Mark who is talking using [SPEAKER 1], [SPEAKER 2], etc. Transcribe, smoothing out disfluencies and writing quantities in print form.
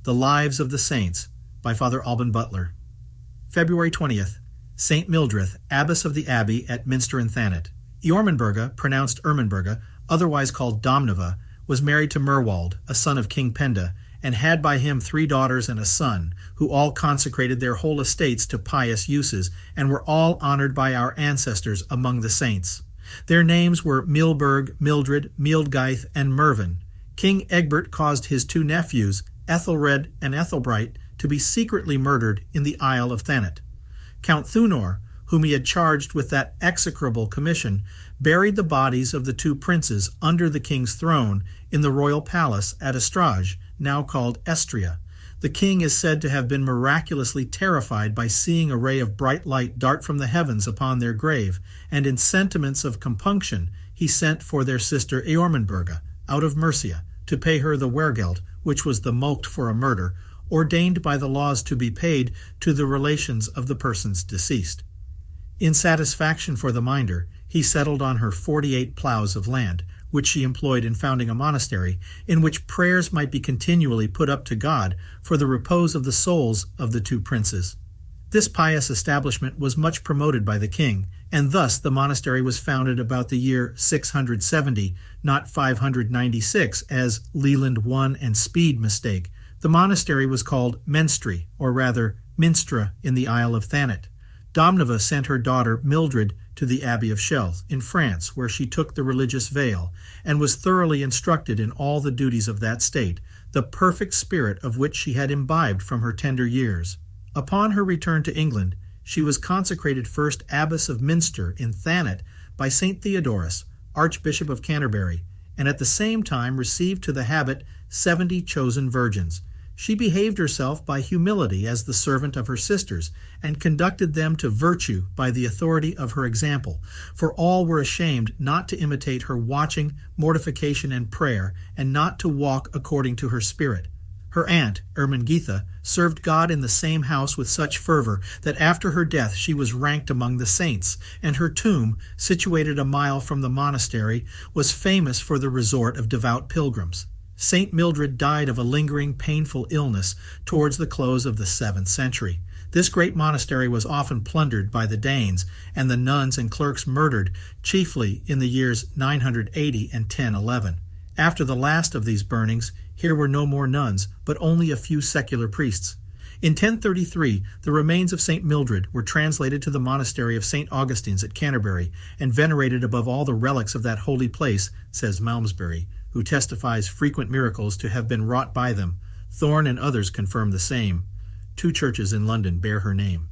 [SPEAKER 1] The Lives of the Saints by Father Alban Butler. February 20th, St. Mildrith, Abbess of the Abbey at Minster-in-Thanet. Ermenburga, pronounced Ermenburga, otherwise called Domneva, was married to Merwald, a son of King Penda, and had by him 3 daughters and a son, who all consecrated their whole estates to pious uses, and were all honored by our ancestors among the saints. Their names were Milburg, Mildred, Mildgaith, and Mervyn. King Egbert caused his 2 nephews, Ethelred and Ethelbright, to be secretly murdered in the Isle of Thanet. Count Thunor, whom he had charged with that execrable commission, buried the bodies of the 2 princes under the king's throne in the royal palace at Estrage, now called Estria. The king is said to have been miraculously terrified by seeing a ray of bright light dart from the heavens upon their grave, and in sentiments of compunction he sent for their sister Ermenburga, out of Mercia, to pay her the Wergild, which was the mulct for a murder, ordained by the laws to be paid to the relations of the persons deceased. In satisfaction for the minder, he settled on her 48 ploughs of land, which she employed in founding a monastery, in which prayers might be continually put up to God for the repose of the souls of the 2 princes. This pious establishment was much promoted by the king, and thus the monastery was founded about the year 670, not 596, as Leland I and Speed mistake. The monastery was called Menstry, or rather Minstre, in the Isle of Thanet. Domneva sent her daughter Mildred to the Abbey of Chelles in France, where she took the religious veil, and was thoroughly instructed in all the duties of that state, the perfect spirit of which she had imbibed from her tender years. Upon her return to England, she was consecrated first Abbess of Minster in Thanet by St. Theodorus, Archbishop of Canterbury, and at the same time received to the habit 70 chosen virgins. She behaved herself by humility as the servant of her sisters, and conducted them to virtue by the authority of her example, for all were ashamed not to imitate her watching, mortification, and prayer, and not to walk according to her spirit. Her aunt, Ermenburga, served God in the same house with such fervor that after her death she was ranked among the saints, and her tomb, situated a mile from the monastery, was famous for the resort of devout pilgrims. St. Mildred died of a lingering, painful illness towards the close of the 7th century. This great monastery was often plundered by the Danes, and the nuns and clerks murdered, chiefly in the years 980 and 1011. After the last of these burnings, here were no more nuns, but only a few secular priests. In 1033, the remains of St. Mildred were translated to the monastery of St. Augustine's at Canterbury, and venerated above all the relics of that holy place, says Malmesbury, who testifies frequent miracles to have been wrought by them. Thorne and others confirm the same. 2 churches in London bear her name.